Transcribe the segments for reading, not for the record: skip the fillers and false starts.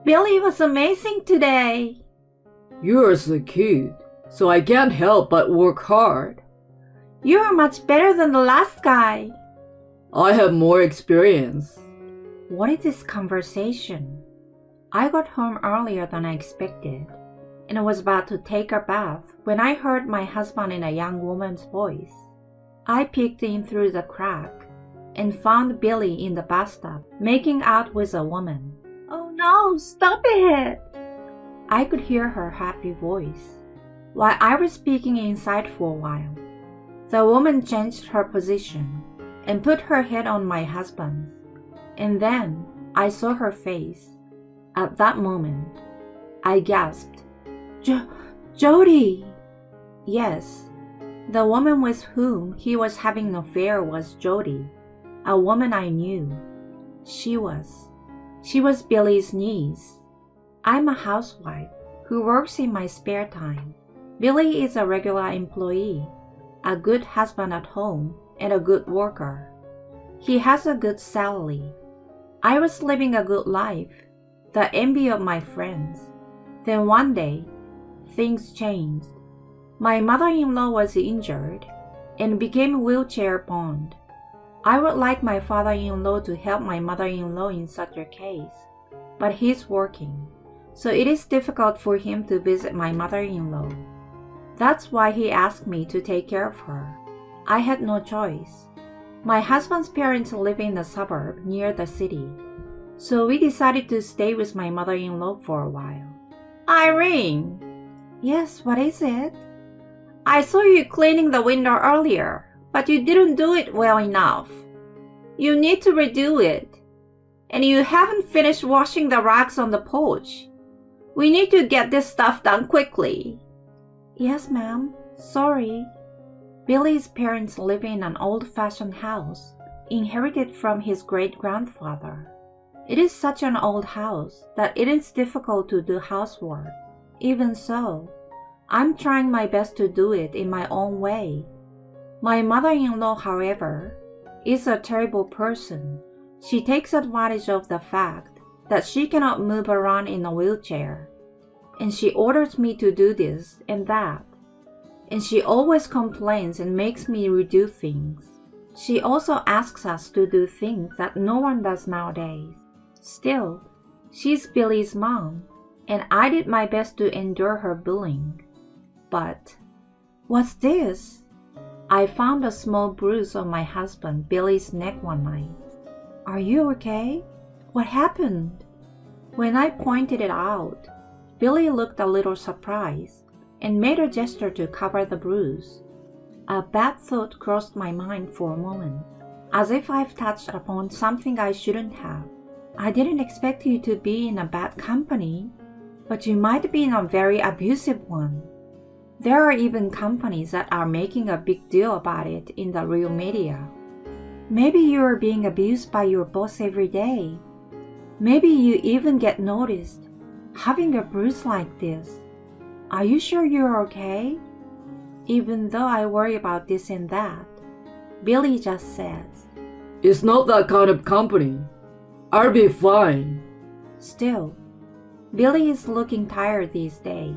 Billy was amazing today. You're so cute, so I can't help but work hard. You're much better than the last guy. I have more experience. What is this conversation? I got home earlier than I expected, and I was about to take a bath when I heard my husband and a young woman's voice. I peeked in through the crack and found Billy in the bathtub making out with a woman. Oh no, stop it! I could hear her happy voice. While I was speaking inside for a while, the woman changed her position and put her head on my husband's, and then I saw her face. At that moment, I gasped, Jody! Yes, the woman with whom he was having an affair was Jody, a woman I knew. She was Billy's niece. I'm a housewife who works in my spare time. Billy is a regular employee, a good husband at home, and a good worker. He has a good salary. I was living a good life, the envy of my friends. Then one day, things changed. My mother-in-law was injured and became wheelchair-bound. I would like my father-in-law to help my mother-in-law in such a case, but he's working, so it is difficult for him to visit my mother-in-law. That's why he asked me to take care of her. I had no choice. My husband's parents live in a suburb near the city, so we decided to stay with my mother-in-law for a while. Irene! Yes, what is it? I saw you cleaning the window earlier, but you didn't do it well enough. You need to redo it. And you haven't finished washing the rags on the porch. We need to get this stuff done quickly. Yes, ma'am. Sorry. Billy's parents live in an old-fashioned house, inherited from his great-grandfather. It is such an old house that it is difficult to do housework. Even so, I'm trying my best to do it in my own way. My mother-in-law, however, is a terrible person. She takes advantage of the fact that she cannot move around in a wheelchair, and she orders me to do this and that. And she always complains and makes me redo things. She also asks us to do things that no one does nowadays. Still, she's Billy's mom, and I did my best to endure her bullying. But, what's this? I found a small bruise on my husband Billy's neck one night. Are you okay? What happened? When I pointed it out, Billy looked a little surprised and made a gesture to cover the bruise. A bad thought crossed my mind for a moment, as if I've touched upon something I shouldn't have. I didn't expect you to be in a bad company, but you might be in a very abusive one. There are even companies that are making a big deal about it in the real media. Maybe you are being abused by your boss every day. Maybe you even get noticed having a bruise like this. Are you sure you're okay? Even though I worry about this and that, Billy just says, It's not that kind of company. I'll be fine. Still, Billy is looking tired these days.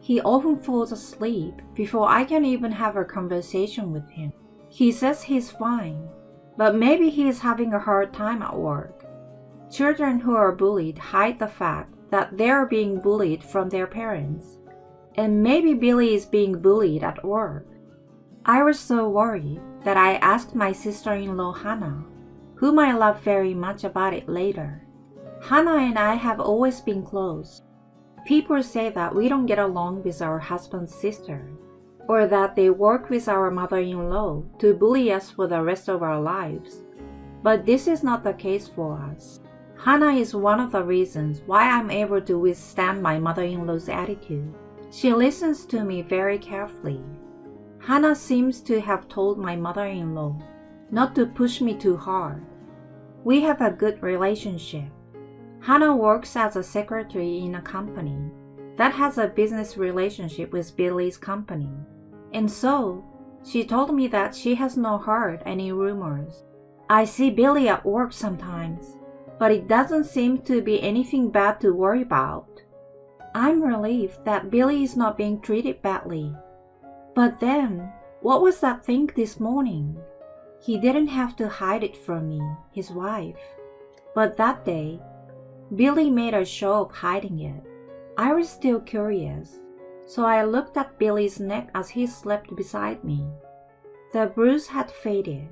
He often falls asleep before I can even have a conversation with him. He says he's fine, but maybe he is having a hard time at work. Children who are bullied hide the fact that they are being bullied from their parents. And maybe Billy is being bullied at work. I was so worried that I asked my sister-in-law Hannah, whom I love very much, about it later. Hannah and I have always been close. People say that we don't get along with our husband's sister, or that they work with our mother-in-law to bully us for the rest of our lives. But this is not the case for us. Hannah is one of the reasons why I'm able to withstand my mother-in-law's attitude. She listens to me very carefully. Hannah seems to have told my mother-in-law not to push me too hard. We have a good relationship. Hannah works as a secretary in a company that has a business relationship with Billy's company. And so, she told me that she has not heard any rumors. I see Billy at work sometimes, but it doesn't seem to be anything bad to worry about. I'm relieved that Billy is not being treated badly. But then, what was that thing this morning? He didn't have to hide it from me, his wife. But that day, Billy made a show of hiding it. I was still curious, so I looked at Billy's neck as he slept beside me. The bruise had faded.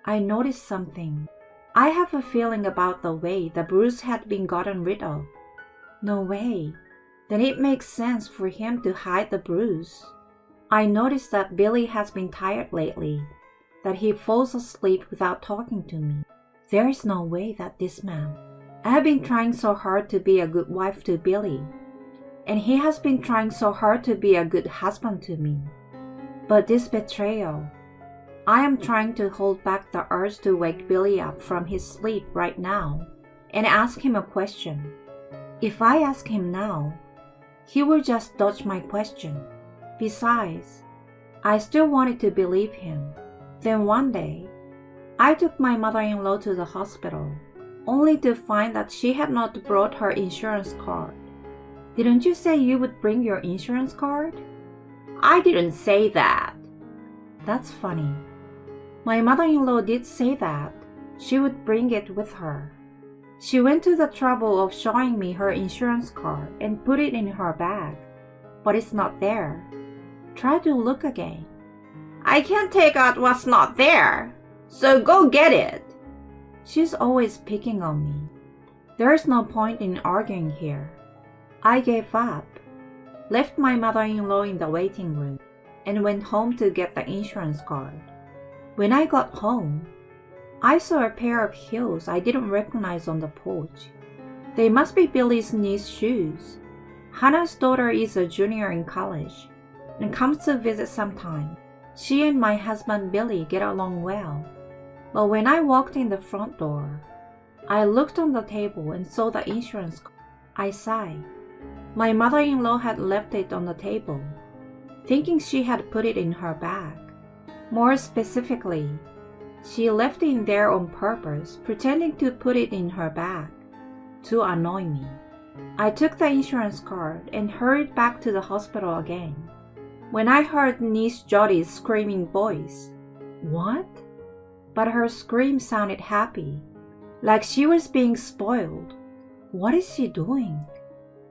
I noticed something. I have a feeling about the way the bruise had been gotten rid of. No way. Then it makes sense for him to hide the bruise. I noticed that Billy has been tired lately, that he falls asleep without talking to me. There is no way that this man... I have been trying so hard to be a good wife to Billy, and he has been trying so hard to be a good husband to me. But this betrayal... I am trying to hold back the urge to wake Billy up from his sleep right now and ask him a question. If I ask him now, he will just dodge my question. Besides, I still wanted to believe him. Then one day, I took my mother-in-law to the hospital, only to find that she had not brought her insurance card. Didn't you say you would bring your insurance card? I didn't say that. That's funny. My mother-in-law did say that she would bring it with her. She went to the trouble of showing me her insurance card and put it in her bag, but it's not there. Try to look again. I can't take out what's not there, so go get it. She's always picking on me. There's no point in arguing here. I gave up, left my mother-in-law in the waiting room, and went home to get the insurance card. When I got home, I saw a pair of heels I didn't recognize on the porch. They must be Billy's niece's shoes. Hannah's daughter is a junior in college and comes to visit sometime. She and my husband Billy get along well. But when I walked in the front door, I looked on the table and saw the insurance card. I sighed. My mother-in-law had left it on the table, thinking she had put it in her bag. More specifically, she left it in there on purpose, pretending to put it in her bag, to annoy me. I took the insurance card and hurried back to the hospital again, when I heard niece Jodi's screaming voice. What? But her scream sounded happy, like she was being spoiled. What is she doing?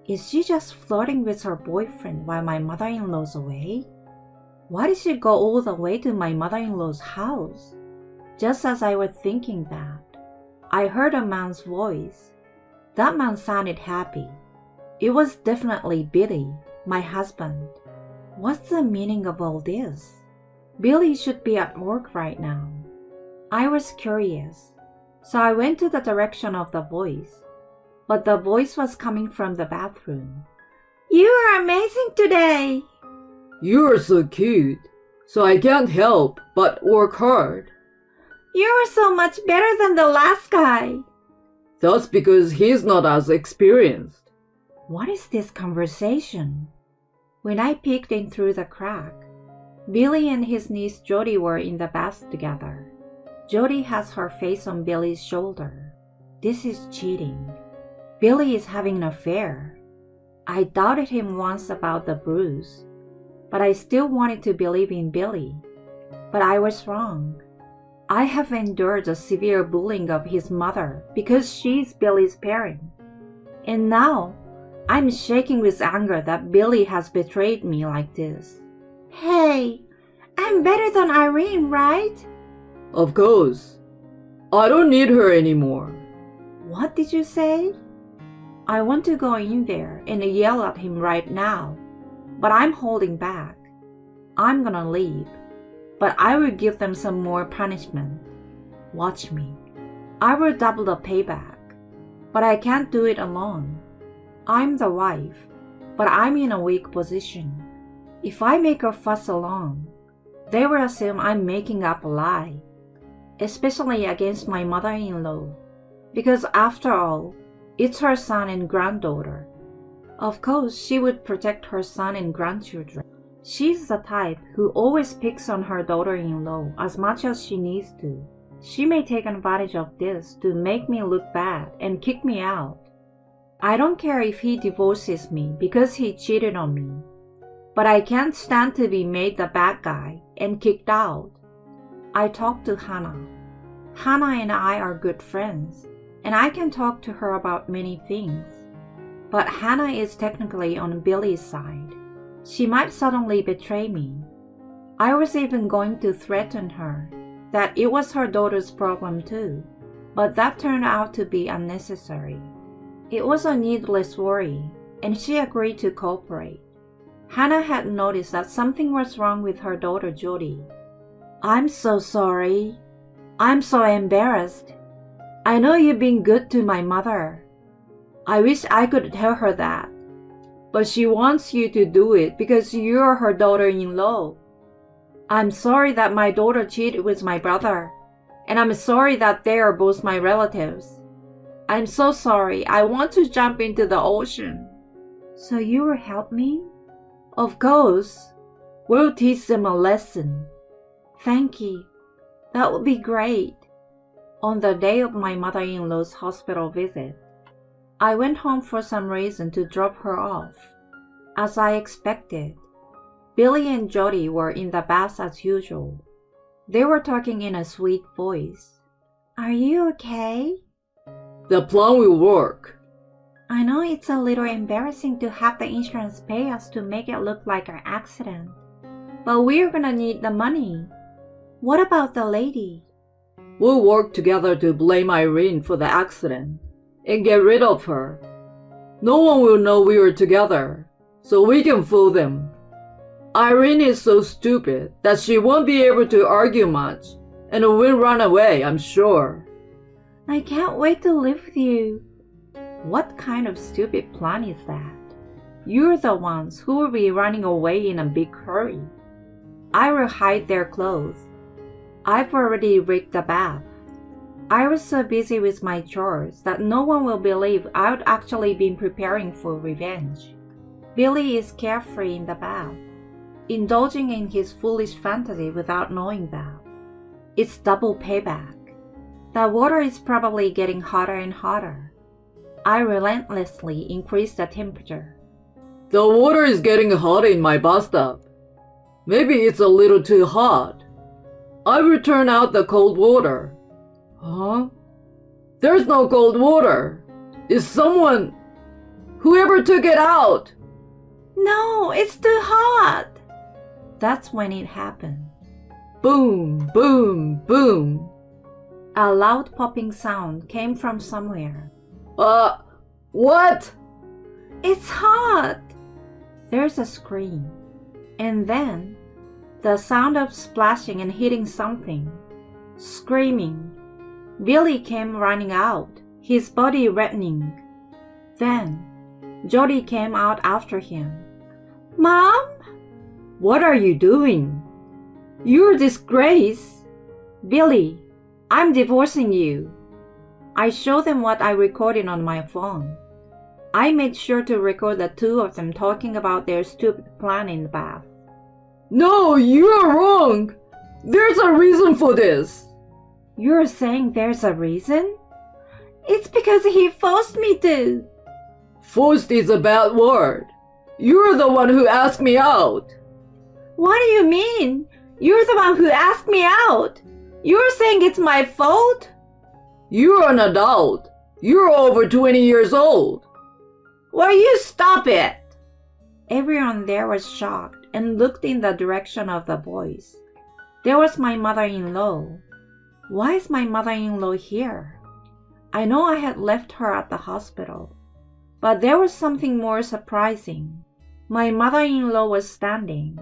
Is she just flirting with her boyfriend while my mother-in-law's away? Why did she go all the way to my mother-in-law's house? Just as I was thinking that, I heard a man's voice. That man sounded happy. It was definitely Billy, my husband. What's the meaning of all this? Billy should be at work right now. I was curious, so I went to the direction of the voice. But the voice was coming from the bathroom. You are amazing today! You're so cute, so I can't help but work hard. You're so much better than the last guy. That's because he's not as experienced. What is this conversation? When I peeked in through the crack, Billy and his niece Jodi were in the bath together. Jodi has her face on Billy's shoulder. This is cheating. Billy is having an affair. I doubted him once about the bruise, but I still wanted to believe in Billy. But I was wrong. I have endured the severe bullying of his mother because she's Billy's parent. And now, I'm shaking with anger that Billy has betrayed me like this. Hey, I'm better than Irene, right? Of course. I don't need her anymore. What did you say? I want to go in there and yell at him right now, but I'm holding back. I'm gonna leave, but I will give them some more punishment. Watch me. I will double the payback, but I can't do it alone. I'm the wife, but I'm in a weak position. If I make a fuss alone, they will assume I'm making up a lie, especially against my mother-in-law, because after all, it's her son and granddaughter. Of course, she would protect her son and grandchildren. She's the type who always picks on her daughter-in-law as much as she needs to. She may take advantage of this to make me look bad and kick me out. I don't care if he divorces me because he cheated on me, but I can't stand to be made the bad guy and kicked out. I talked to Hannah. Hannah and I are good friends, and I can talk to her about many things. But Hannah is technically on Billy's side. She might suddenly betray me. I was even going to threaten her that it was her daughter's problem too, but that turned out to be unnecessary. It was a needless worry, and she agreed to cooperate. Hannah had noticed that something was wrong with her daughter Jody. "I'm so sorry. I'm so embarrassed. I know you've been good to my mother. I wish I could tell her that. But she wants you to do it because you're her daughter-in-law. I'm sorry that my daughter cheated with my brother, and I'm sorry that they are both my relatives. I'm so sorry. I want to jump into the ocean." "So you will help me?" "Of course. We'll teach them a lesson." "Thank you. That would be great." On the day of my mother-in-law's hospital visit, I went home for some reason to drop her off. As I expected, Billy and Jody were in the bath as usual. They were talking in a sweet voice. "Are you okay?" The plan will work. "I know it's a little embarrassing to have the insurance pay us to make it look like an accident, but we're gonna need the money. What about the lady?" We'll work together to blame Irene for the accident and get rid of her. No one will know we were together, so we can fool them. Irene is so stupid that she won't be able to argue much and will run away, I'm sure. "I can't wait to live with you." What kind of stupid plan is that? You're the ones who will be running away in a big hurry. I will hide their clothes. I've already rigged the bath. I was so busy with my chores that no one will believe I'd actually been preparing for revenge. Billy is carefree in the bath, indulging in his foolish fantasy without knowing that. It's double payback. The water is probably getting hotter and hotter. I relentlessly increase the temperature. The water is getting hot in my bathtub. Maybe it's a little too hot. I will turn out the cold water. Huh? There's no cold water. Is someone... Whoever took it out! "No, it's too hot." That's when it happened. Boom, boom, boom. A loud popping sound came from somewhere. What? "It's hot." There's a scream. And then, the sound of splashing and hitting something. Screaming. Billy came running out, his body reddening. Then, Jody came out after him. "Mom?" What are you doing? You're a disgrace. "Billy, I'm divorcing you." I showed them what I recorded on my phone. I made sure to record the two of them talking about their stupid plan in the bath. No, you're wrong. There's a reason for this. "You're saying there's a reason?" "It's because he forced me to." Forced is a bad word. You're the one who asked me out. "What do you mean? You're the one who asked me out. You're saying it's my fault?" You're an adult. You're over 20 years old. "Will you stop it?" Everyone there was shocked and looked in the direction of the boys. There was my mother-in-law. Why is my mother-in-law here? I know I had left her at the hospital, but there was something more surprising. My mother-in-law was standing.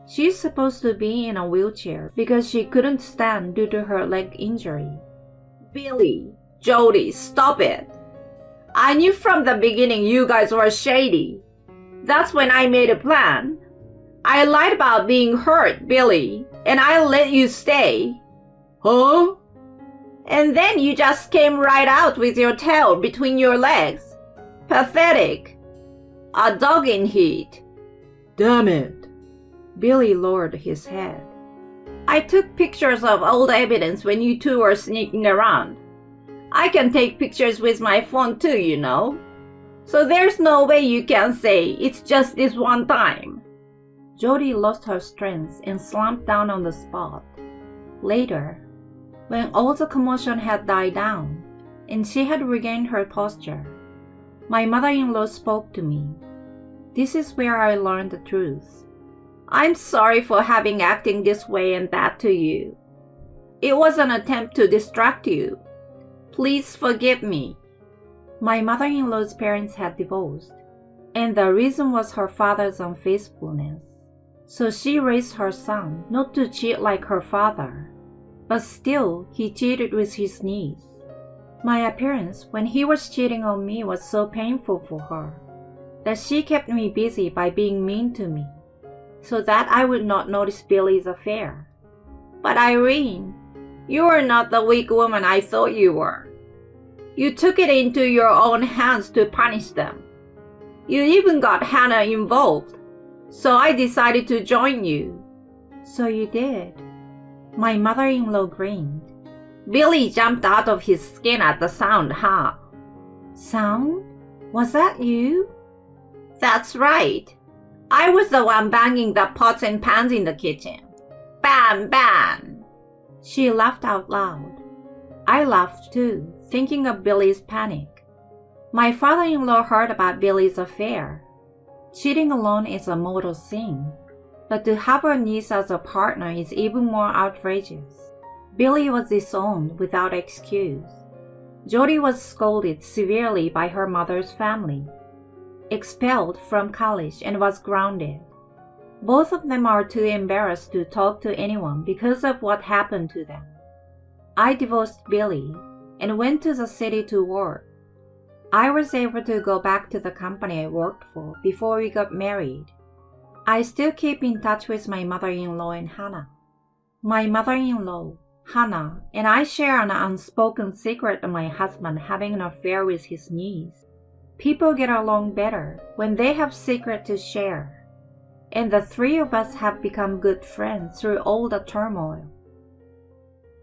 She's supposed to be in a wheelchair because she couldn't stand due to her leg injury. "Billy, Jody, stop it. I knew from the beginning you guys were shady. That's when I made a plan. I lied about being hurt, Billy, and I let you stay." Huh? "And then you just came right out with your tail between your legs. Pathetic. A dog in heat." Damn it. Billy lowered his head. I took pictures of old evidence when you two were sneaking around. I can take pictures with my phone too, you know. So there's no way you can say it's just this one time. Jody lost her strength and slumped down on the spot. Later, when all the commotion had died down and she had regained her posture, my mother-in-law spoke to me. This is where I learned the truth. I'm sorry for having acting this way and that to you. It was an attempt to distract you. Please forgive me. My mother-in-law's parents had divorced, and the reason was her father's unfaithfulness. So she raised her son not to cheat like her father, but still he cheated with his niece. My appearance when he was cheating on me was so painful for her that she kept me busy by being mean to me, so that I would not notice Billy's affair. But Irene, you are not the weak woman I thought you were. You took it into your own hands to punish them. You even got Hannah involved, so I decided to join you. So you did. My mother-in-law grinned. Billy jumped out of his skin at the sound, huh? Sound? Was that you? That's right. I was the one banging the pots and pans in the kitchen. Bam, bam! She laughed out loud. I laughed too, thinking of Billy's panic. My father-in-law heard about Billy's affair. Cheating alone is a mortal sin, but to have her niece as a partner is even more outrageous. Billy was disowned without excuse. Jody was scolded severely by her mother's family, expelled from college, and was grounded. Both of them are too embarrassed to talk to anyone because of what happened to them. I divorced Billy and went to the city to work. I was able to go back to the company I worked for before we got married. I still keep in touch with my mother-in-law and Hannah. My mother-in-law, Hannah, and I share an unspoken secret of my husband having an affair with his niece. People get along better when they have secrets to share, and the three of us have become good friends through all the turmoil.